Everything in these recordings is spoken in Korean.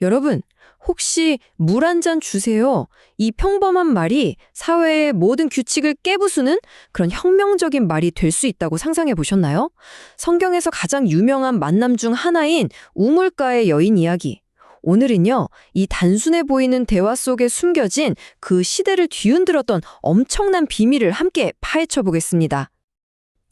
여러분, 혹시 물 한 잔 주세요. 이 평범한 말이 사회의 모든 규칙을 깨부수는 그런 혁명적인 말이 될 수 있다고 상상해 보셨나요? 성경에서 가장 유명한 만남 중 하나인 우물가의 여인 이야기. 오늘은요, 이 단순해 보이는 대화 속에 숨겨진 그 시대를 뒤흔들었던 엄청난 비밀을 함께 파헤쳐 보겠습니다.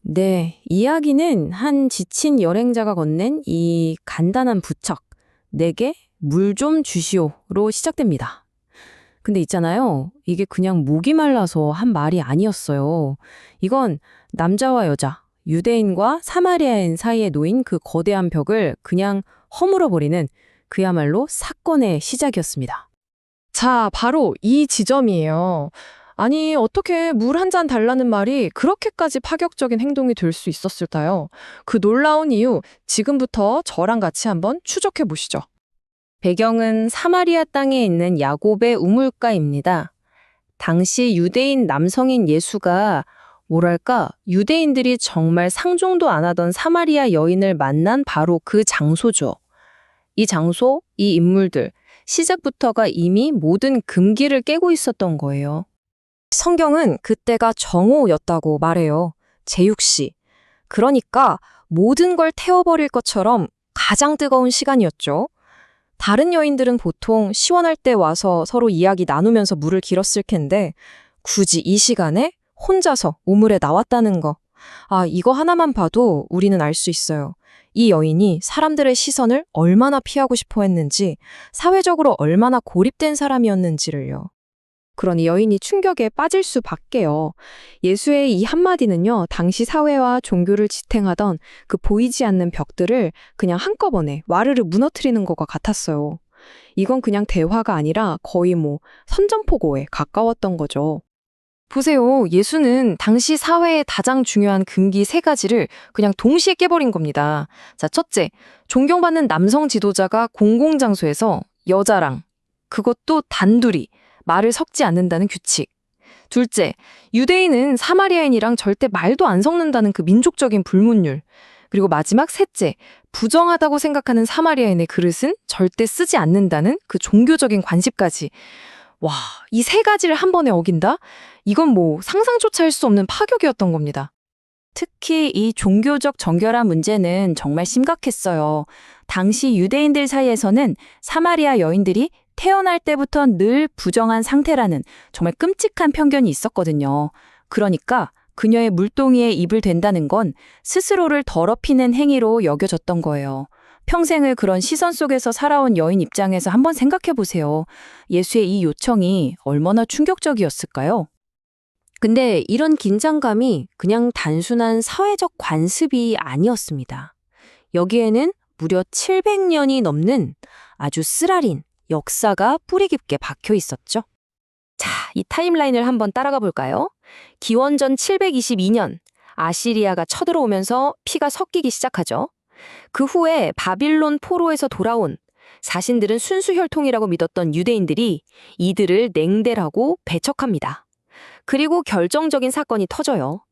네, 이야기는 한 지친 여행자가 건넨 이 간단한 부척, 내게 물 좀 주시오로 시작됩니다. 근데 있잖아요. 이게 그냥 목이 말라서 한 말이 아니었어요. 이건 남자와 여자, 유대인과 사마리아인 사이에 놓인 그 거대한 벽을 그냥 허물어버리는 그야말로 사건의 시작이었습니다. 자, 바로 이 지점이에요. 아니, 어떻게 물 한 잔 달라는 말이 그렇게까지 파격적인 행동이 될 수 있었을까요? 그 놀라운 이유, 지금부터 저랑 같이 한번 추적해 보시죠. 배경은 사마리아 땅에 있는 야곱의 우물가입니다. 당시 유대인 남성인 예수가 뭐랄까 유대인들이 정말 상종도 안 하던 사마리아 여인을 만난 바로 그 장소죠. 이 장소, 이 인물들, 시작부터가 이미 모든 금기를 깨고 있었던 거예요. 성경은 그때가 정오였다고 말해요. 제육시. 그러니까 모든 걸 태워버릴 것처럼 가장 뜨거운 시간이었죠. 다른 여인들은 보통 시원할 때 와서 서로 이야기 나누면서 물을 길었을 텐데 굳이 이 시간에 혼자서 우물에 나왔다는 거. 아, 이거 하나만 봐도 우리는 알 수 있어요. 이 여인이 사람들의 시선을 얼마나 피하고 싶어 했는지, 사회적으로 얼마나 고립된 사람이었는지를요. 그러니 여인이 충격에 빠질 수밖에요. 예수의 이 한마디는요, 당시 사회와 종교를 지탱하던 그 보이지 않는 벽들을 그냥 한꺼번에 와르르 무너뜨리는 것과 같았어요. 이건 그냥 대화가 아니라 거의 선전포고에 가까웠던 거죠. 보세요. 예수는 당시 사회의 가장 중요한 금기 3가지를 그냥 동시에 깨버린 겁니다. 자, 첫째, 존경받는 남성 지도자가 공공장소에서 여자랑, 그것도 단둘이, 말을 섞지 않는다는 규칙. 둘째, 유대인은 사마리아인이랑 절대 말도 안 섞는다는 그 민족적인 불문율. 그리고 마지막 셋째, 부정하다고 생각하는 사마리아인의 그릇은 절대 쓰지 않는다는 그 종교적인 관습까지. 와, 이 3가지를 한 번에 어긴다? 이건 상상조차 할 수 없는 파격이었던 겁니다. 특히 이 종교적 정결한 문제는 정말 심각했어요. 당시 유대인들 사이에서는 사마리아 여인들이 태어날 때부터 늘 부정한 상태라는 정말 끔찍한 편견이 있었거든요. 그러니까 그녀의 물동이에 입을 댄다는 건 스스로를 더럽히는 행위로 여겨졌던 거예요. 평생을 그런 시선 속에서 살아온 여인 입장에서 한번 생각해 보세요. 예수의 이 요청이 얼마나 충격적이었을까요? 근데 이런 긴장감이 그냥 단순한 사회적 관습이 아니었습니다. 여기에는 무려 700년이 넘는 아주 쓰라린 역사가 뿌리 깊게 박혀 있었죠. 자, 이 타임라인을 한번 따라가 볼까요? 기원전 722년, 아시리아가 쳐들어오면서 피가 섞이기 시작하죠. 그 후에 바빌론 포로에서 돌아온 자신들은 순수 혈통이라고 믿었던 유대인들이 이들을 냉대라고 배척합니다. 그리고 결정적인 사건이 터져요.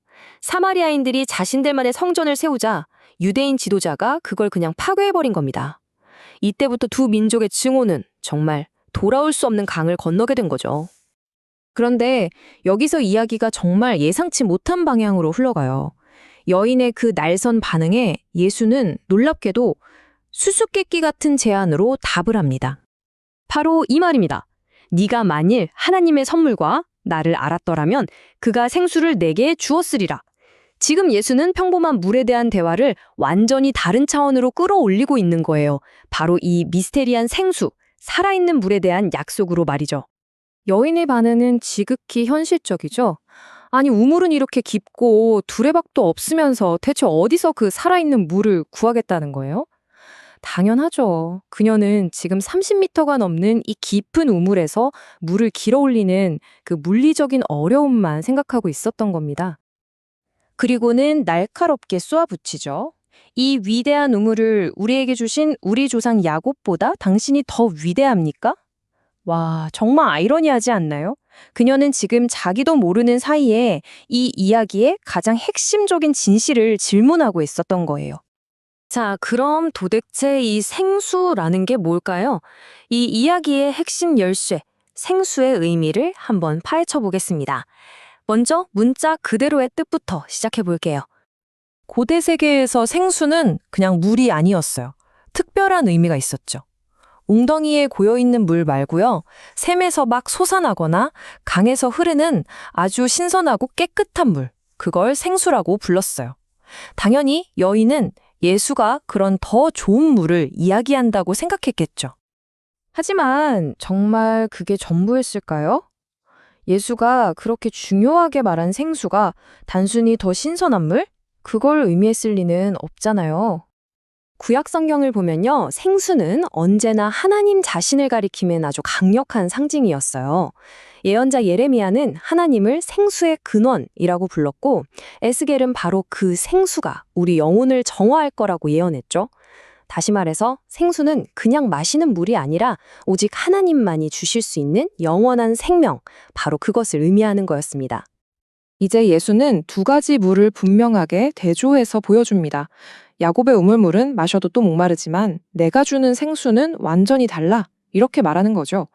사마리아인들이 자신들만의 성전을 세우자 유대인 지도자가 그걸 그냥 파괴해버린 겁니다. 이때부터 두 민족의 증오는 정말 돌아올 수 없는 강을 건너게 된 거죠. 그런데 여기서 이야기가 정말 예상치 못한 방향으로 흘러가요. 여인의 그 날선 반응에 예수는 놀랍게도 수수께끼 같은 제안으로 답을 합니다. 바로 이 말입니다. 네가 만일 하나님의 선물과 나를 알았더라면 그가 생수를 내게 주었으리라. 지금 예수는 평범한 물에 대한 대화를 완전히 다른 차원으로 끌어올리고 있는 거예요. 바로 이 미스테리한 생수, 살아있는 물에 대한 약속으로 말이죠. 여인의 반응은 지극히 현실적이죠. 아니, 우물은 이렇게 깊고 두레박도 없으면서 대체 어디서 그 살아있는 물을 구하겠다는 거예요? 당연하죠. 그녀는 지금 30m가 넘는 이 깊은 우물에서 물을 길어올리는 그 물리적인 어려움만 생각하고 있었던 겁니다. 그리고는 날카롭게 쏘아붙이죠. 이 위대한 우물을 우리에게 주신 우리 조상 야곱보다 당신이 더 위대합니까? 와, 정말 아이러니하지 않나요? 그녀는 지금 자기도 모르는 사이에 이 이야기의 가장 핵심적인 진실을 질문하고 있었던 거예요. 자, 그럼 도대체 이 생수라는 게 뭘까요? 이 이야기의 핵심 열쇠, 생수의 의미를 한번 파헤쳐 보겠습니다. 먼저 문자 그대로의 뜻부터 시작해 볼게요. 고대 세계에서 생수는 그냥 물이 아니었어요. 특별한 의미가 있었죠. 웅덩이에 고여있는 물 말고요. 샘에서 막 솟아나거나 강에서 흐르는 아주 신선하고 깨끗한 물, 그걸 생수라고 불렀어요. 당연히 여인은 예수가 그런 더 좋은 물을 이야기한다고 생각했겠죠. 하지만 정말 그게 전부였을까요? 예수가 그렇게 중요하게 말한 생수가 단순히 더 신선한 물? 그걸 의미했을 리는 없잖아요. 구약 성경을 보면요, 생수는 언제나 하나님 자신을 가리키는 아주 강력한 상징이었어요. 예언자 예레미야는 하나님을 생수의 근원이라고 불렀고, 에스겔은 바로 그 생수가 우리 영혼을 정화할 거라고 예언했죠. 다시 말해서 생수는 그냥 마시는 물이 아니라 오직 하나님만이 주실 수 있는 영원한 생명, 바로 그것을 의미하는 거였습니다. 이제 예수는 두 가지 물을 분명하게 대조해서 보여줍니다. 야곱의 우물물은 마셔도 또 목마르지만 내가 주는 생수는 완전히 달라. 이렇게 말하는 거죠.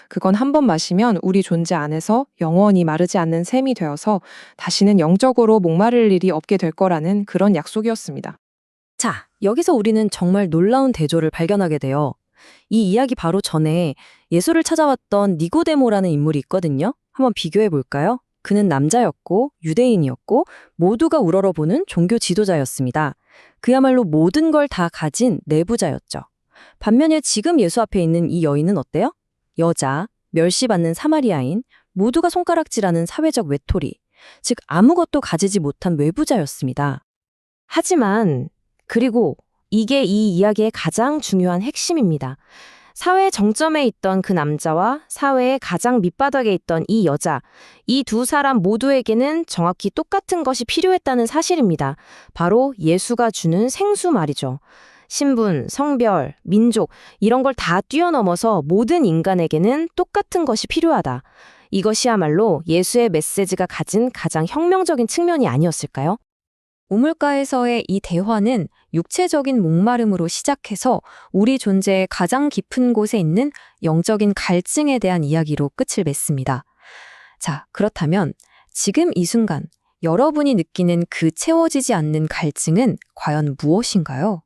그건 한 번 마시면 우리 존재 안에서 영원히 마르지 않는 샘이 되어서 다시는 영적으로 목마를 일이 없게 될 거라는 그런 약속이었습니다. 자, 여기서 우리는 정말 놀라운 대조를 발견하게 돼요. 이 이야기 바로 전에 예수를 찾아왔던 니고데모라는 인물이 있거든요. 한번 비교해 볼까요? 그는 남자였고 유대인이었고 모두가 우러러보는 종교 지도자였습니다. 그야말로 모든 걸 다 가진 내부자였죠. 반면에 지금 예수 앞에 있는 이 여인은 어때요? 여자, 멸시받는 사마리아인, 모두가 손가락질하는 사회적 외톨이, 즉 아무것도 가지지 못한 외부자였습니다. 하지만 그리고 이게 이 이야기의 가장 중요한 핵심입니다. 사회의 정점에 있던 그 남자와 사회의 가장 밑바닥에 있던 이 여자, 이 두 사람 모두에게는 정확히 똑같은 것이 필요했다는 사실입니다. 바로 예수가 주는 생수 말이죠. 신분, 성별, 민족 이런 걸 다 뛰어넘어서 모든 인간에게는 똑같은 것이 필요하다. 이것이야말로 예수의 메시지가 가진 가장 혁명적인 측면이 아니었을까요? 우물가에서의 이 대화는 육체적인 목마름으로 시작해서 우리 존재의 가장 깊은 곳에 있는 영적인 갈증에 대한 이야기로 끝을 맺습니다. 자, 그렇다면 지금 이 순간 여러분이 느끼는 그 채워지지 않는 갈증은 과연 무엇인가요?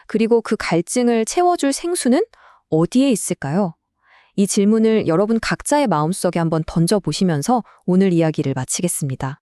그리고 그 갈증을 채워줄 생수는 어디에 있을까요? 이 질문을 여러분 각자의 마음속에 한번 던져보시면서 오늘 이야기를 마치겠습니다.